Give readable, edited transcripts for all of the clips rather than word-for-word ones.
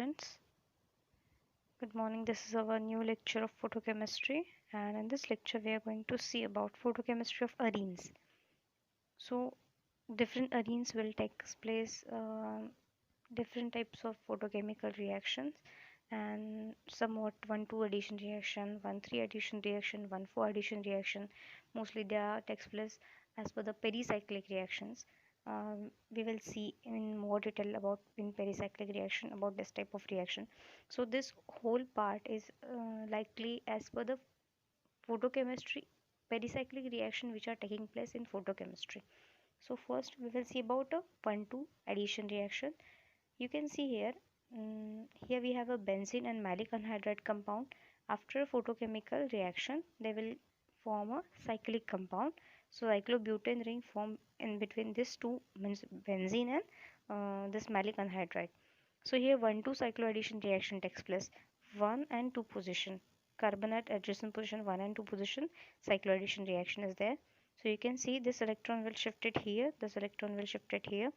friends. Good morning. This is our new lecture of photochemistry, and in this lecture we are going to see about photochemistry of arenes. So different arenes will take place, different types of photochemical reactions, and somewhat 1,2 addition reaction, 1,3 addition reaction, 1,4 addition reaction. Mostly they are takes place as per the pericyclic reactions. We will see in more detail about in pericyclic reaction about this type of reaction. So this whole part is likely as per the photochemistry pericyclic reaction which are taking place in photochemistry. So first we will see about a 1,2 addition reaction. You can see here, here we have a benzene and malic anhydride compound. After a photochemical reaction, they will form a cyclic compound. So cyclobutane ring form in between these two, means benzene and this malic anhydride. So here 1,2 cycloaddition reaction takes place. 1 and 2 position. Carbon at adjacent position 1 and 2 position. Cycloaddition reaction is there. So you can see this electron will shift it here. This electron will shift it here.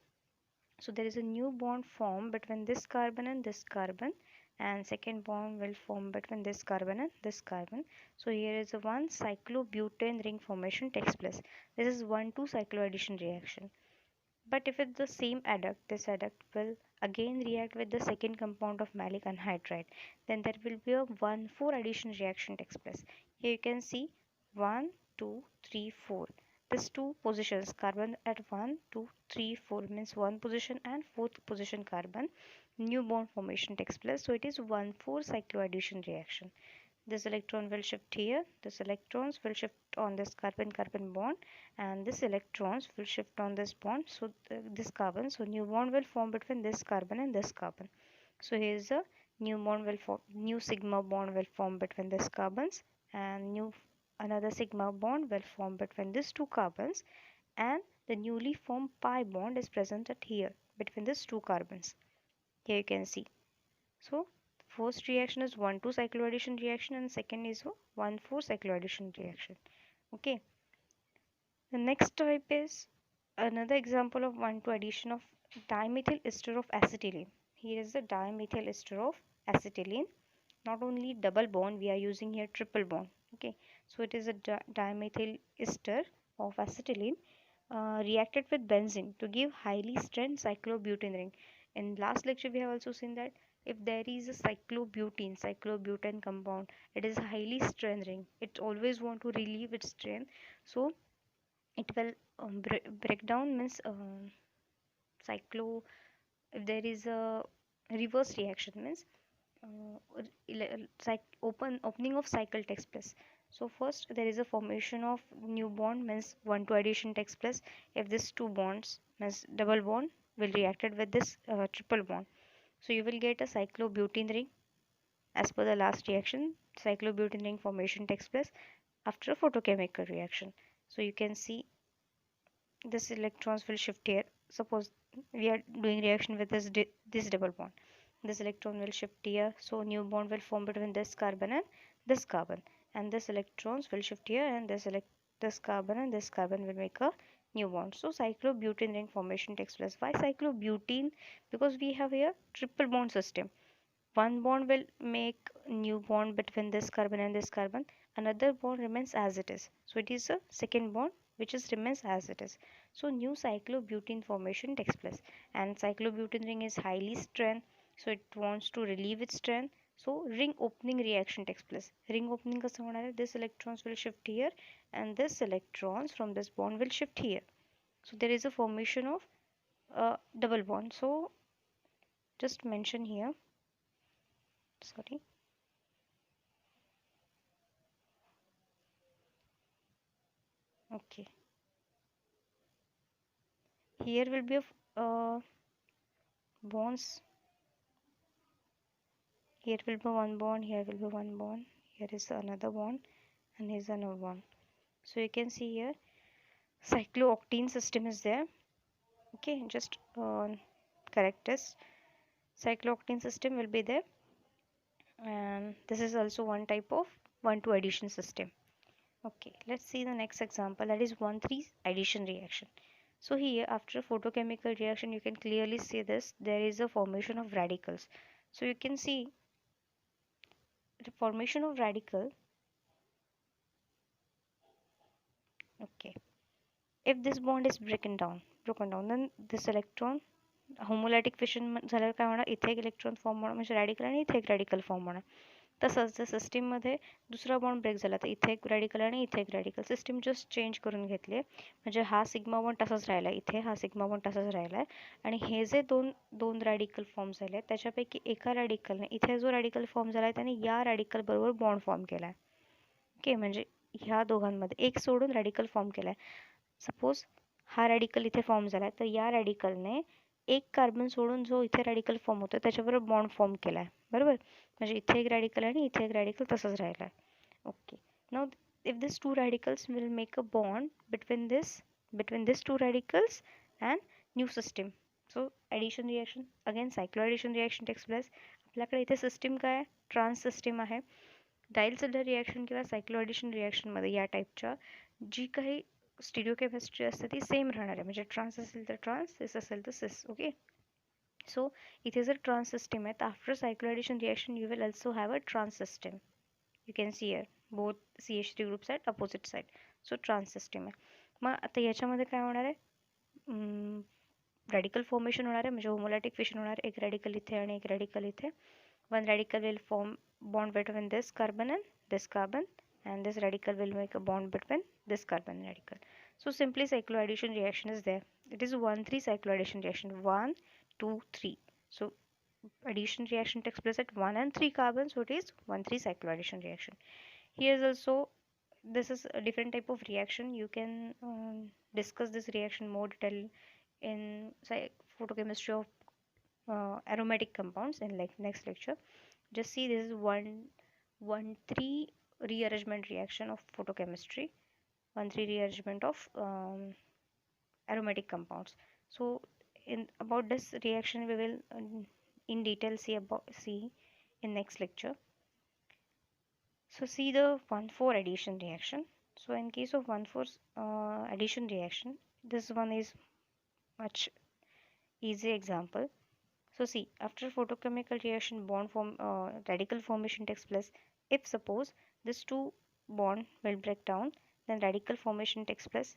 So there is a new bond formed between this carbon and this carbon, and second bond will form between this carbon and this carbon. So here is a one cyclobutane ring formation takes place. This is 1,2 cycloaddition reaction. But if it's the same adduct, this adduct will again react with the second compound of malic anhydride. Then there will be a 1,4 addition reaction takes place. Here you can see 1, 2, 3, 4. These two positions, carbon at 1, 2, 3, 4 means one position and fourth position carbon. New bond formation takes place. So it is 1,4 cycloaddition reaction. This electron will shift here, this electrons will shift on this carbon-carbon bond, and this electrons will shift on this bond, so this carbon. So new bond will form between this carbon and this carbon. So here is a new bond will form, new sigma bond will form between this carbons, and new another sigma bond will form between these two carbons, and the newly formed pi bond is present at here between these two carbons. Here you can see. So first reaction is 1,2 cycloaddition reaction, and second is 1,4 cycloaddition reaction. Okay. The next type is another example of 1,2 addition of dimethyl ester of acetylene. Here is the dimethyl ester of acetylene. Not only double bond, we are using here triple bond. Okay. So it is a dimethyl ester of acetylene reacted with benzene to give highly strength cyclobutane ring. In last lecture we have also seen that if there is a cyclobutane compound, it is highly strength ring, it always want to relieve its strength, so it will break down, means cyclo, if there is a reverse reaction, means opening of cycle takes place. So first there is a formation of new bond, means 1,2 addition takes place. If these two bonds, means double bond, will reacted with this triple bond, so you will get a cyclobutane ring. As per the last reaction, cyclobutane ring formation takes place after a photochemical reaction. So you can see this electrons will shift here. Suppose we are doing reaction with this double bond, this electron will shift here, so new bond will form between this carbon and this carbon, and this electrons will shift here, and this carbon and this carbon will make a new bond. So cyclobutane ring formation takes place. Why cyclobutane? Because we have here triple bond system. One bond will make new bond between this carbon and this carbon, another bond remains as it is, so it is a second bond which is remains as it is. So new cyclobutane formation takes place, and cyclobutane ring is highly strength, so it wants to relieve its strength. So ring opening reaction takes place. Ring opening कसा होणार है? This electrons will shift here, and this electrons from this bond will shift here. So there is a formation of double bond. So just mention here, sorry. Okay, here will be a bonds. Here will be one bond, here will be one bond, here is another bond, and here is another bond. So you can see here cyclooctane system is there. Okay, just correct this. Cyclooctane system will be there, and this is also one type of 1,2 addition system. Okay, let's see the next example, that is 1,3 addition reaction. So here after a photochemical reaction you can clearly see this, there is a formation of radicals. So you can see the formation of radical. Okay, if this bond is broken down, then this electron homolytic fission झाल्यावर काय होणार, इथे एक electron form होणार म्हणजे radical आणि इथे एक रॅडिकल फॉर्म होणार. तसंच जर सिस्टीममध्ये दुसरा बॉन्ड ब्रेक झाला तर इथे एक रॅडिकल आणि इथे एक रॅडिकल, सिस्टीम जस्ट चेंज करून घेतली आहे. म्हणजे हा सिग्मा बॉन्ड तसाच राहिला आहे, इथे हा सिग्मा बॉन्ड तसाच राहिला आहे. आणि हे जे दोन दोन रॅडिकल फॉर्म झाले आहेत त्याच्यापैकी एका रॅडिकलने इथे जो रॅडिकल फॉर्म झाला आहे त्याने या रॅडिकल बरोबर बॉन्ड फॉर्म केला आहे. ओके, म्हणजे ह्या दोघांमध्ये एक सोडून रॅडिकल फॉर्म केला आहे. सपोज हा रॅडिकल इथे फॉर्म झाला आहे तर या रॅडिकलने एक कार्बन सोडून जो इथे रॅडिकल फॉर्म होतो त्याच्याबरोबर बॉन्ड फॉर्म केला आहे, बरोबर. म्हणजे इथे एक रॅडिकल आणि इथे एक रॅडिकल तसंच राहिला आहे. Okay, now if these two radicals will make a bond between these two radicals and new system. So addition reaction, again cycloaddition reaction takes place. आपल्याकडे इथे सिस्टीम काय आहे, ट्रान्स सिस्टीम आहे. डायल्सिडर रिॲक्शन किंवा सायक्लोएडिशन रिॲक्शनमध्ये या टाईपच्या जी काही स्टिरिओकेमिस्ट्री असते ती सेम राहणार आहे. म्हणजे ट्रान्स असेल तर ट्रान्स, सिस असेल तर सिस. ओके, सो इथे जर ट्रान्स सिस्टीम आहे तर after cycloaddition reaction you will also have a trans system. You can see here both CH3 groups आहेत opposite side. So trans system आहे. मग आता याच्यामध्ये काय होणार आहे, रॅडिकल फॉर्मेशन होणार आहे. म्हणजे होमोलॅटिक फिशन होणार, एक रॅडिकल इथे आणि एक रॅडिकल इथे. One radical will form bond between this carbon and this carbon, and this radical will make a bond between this carbon radical. So simply cycloaddition reaction is there. It is 1,3 cycloaddition reaction. 1, 2, 3. So addition reaction takes place at 1 and 3 carbons. So it is 1,3 cycloaddition reaction. Here is also, this is a different type of reaction. You can discuss this reaction more detail in photochemistry of aromatic compounds in like next lecture. Just see, this is 1,3 rearrangement reaction of photochemistry, 1,3 rearrangement of aromatic compounds. So in about this reaction we will in detail see in next lecture. So see the 1,4 addition reaction. So in case of 1,4 addition reaction, this one is much easy example. So see, after photochemical reaction, radical formation takes place. If suppose this two bond will break down, then radical formation takes place.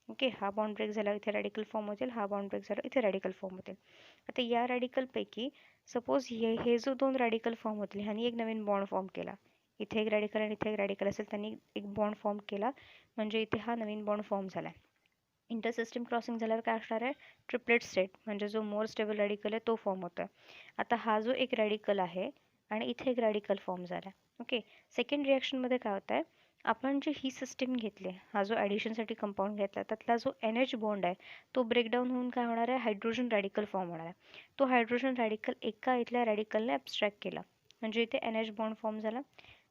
Okay, हा bond break झाला इथे radical form होतील, हा bond break झाला इथे radical form होतील. आता या रॅडिकलपैकी सपोज हे जो दोन रॅडिकल फॉर्म होतील ह्यानी एक नवीन बॉन्ड फॉर्म केला. इथे एक रॅडिकल आणि इथे एक रॅडिकल असेल, त्यांनी एक बॉन्ड फॉर्म केला म्हणजे इथे हा नवीन बॉन्ड फॉर्म झाला. इंटरसिस्टम क्रॉसिंग झाल्यावर काय असणार आहे, ट्रिपलेट स्टेट म्हणजे जो मोर स्टेबल रॅडिकल आहे तो फॉर्म होतो. आता हा जो एक रॅडिकल आहे आणि इथे एक रॅडिकल फॉर्म झाला. ओके, सेकंड रिॲक्शनमध्ये काय होतं आहे, आपण जी ही सिस्टीम घेतली, हा जो ॲडिशनसाठी कंपाऊंड घेतला त्यातला जो NH बॉन्ड आहे तो ब्रेकडाऊन होऊन काय होणार आहे, हायड्रोजन रॅडिकल फॉर्म होणार आहे. तो हायड्रोजन रॅडिकल एका इथल्या रॅडिकलने ॲब्स्ट्रॅक्ट केला म्हणजे इथे NH बॉन्ड फॉर्म झाला.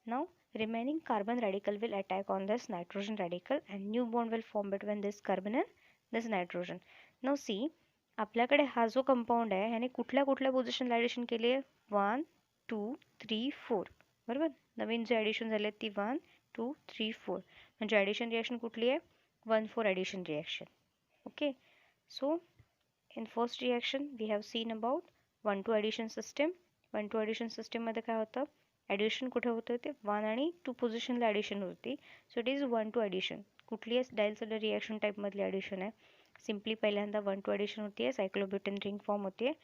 नाव remaining carbon radical will attack on this nitrogen radical and new bond will form between this carbon and this nitrogen. Now see, आपल्याकडे हा जो कंपाऊंड आहे ह्याने कुठल्या कुठल्या पोझिशनला ॲडिशन केली आहे, 1, 2, 3, 4, बरोबर. नवीन जे ॲडिशन झाले ती 1, 2, 3, 4 म्हणजे ॲडिशन रिॲक्शन कुठली आहे, 1,4 addition reaction. Okay, so in first reaction we have seen about 1,2 addition system. 1,2 addition सिस्टीममध्ये काय होतं, ॲडिशन कुठे होतं ते 1 आणि 2 पोझिशनला ॲडिशन होती. So it is 1,2 addition. कुठली आहे, डायल्सिडर रिॲक्शन टाईपमधली ॲडिशन आहे. सिम्पली पहिल्यांदा 1,2 ॲडिशन होती आहे, सायक्लोब्युटेन रिंग फॉर्म होते आहे.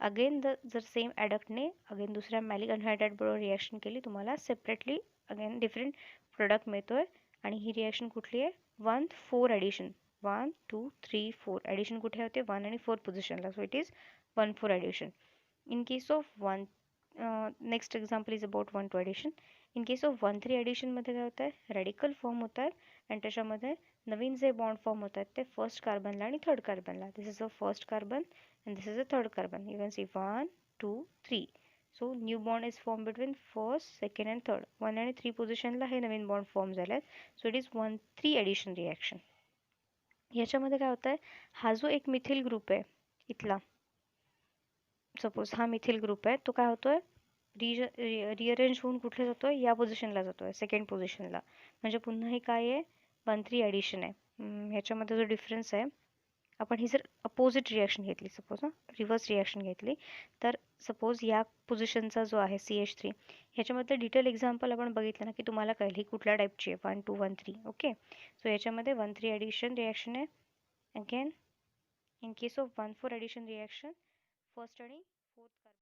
अगेन जर सेम ॲडक्टने अगेन दुसऱ्या मॅलिक अनहायड्राइड बरोबर रिॲक्शन केली, तुम्हाला सेपरेटली अगेन डिफरंट प्रोडक्ट मिळतो आहे. आणि ही रिॲक्शन कुठली आहे, 1,4 ॲडिशन. 1, 2, 3, 4 ॲडिशन कुठे होते, 1 आणि 4 पोझिशनला. So it is 1,4 addition. In case of next example is about 1,2 addition. In case of 1,3 ॲडिशनमध्ये काय होतं आहे, रॅडिकल फॉर्म होत आहेत आणि त्याच्यामध्ये नवीन जे बॉन्ड फॉर्म होत आहेत ते फर्स्ट कार्बनला आणि थर्ड कार्बनला. This is a first carbon and this is a third carbon. You can see 1, 2, 3. So new bond is form between first, second and third. 1 आणि 3 पोझिशनला हे नवीन बॉन्ड फॉर्म झाले आहेत. So it is 1,3 addition reaction. ह्याच्यामध्ये काय होतं आहे, हा जो एक मिथिल ग्रुप आहे इथला, सपोज हा मिथिल ग्रुप आहे, तो काय होतोय, रिअरेंज होऊन कुठे जातोय, या पोझिशनला जातोय, सेकंड पोझिशनला. म्हणजे पुन्हा हे काय आहे, 1,3 ॲडिशन आहे. ह्याच्यामध्ये जो डिफरन्स आहे आपण ही जर अपोजिट रिॲक्शन घेतली, सपोज रिव्हर्स रिॲक्शन घेतली, तर सपोज या पोझिशनचा जो आहे CH3, ह्याच्यामध्ये डिटेल एक्झाम्पल आपण बघितलं ना की तुम्हाला कळेल ही कुठल्या टाईपची आहे, 1 2 1 3. ओके, सो याच्यामध्ये 1 3 ॲडिशन रिॲक्शन आहे. Again in case of 1 4 addition reaction, first आणि फोर्थ कार्बन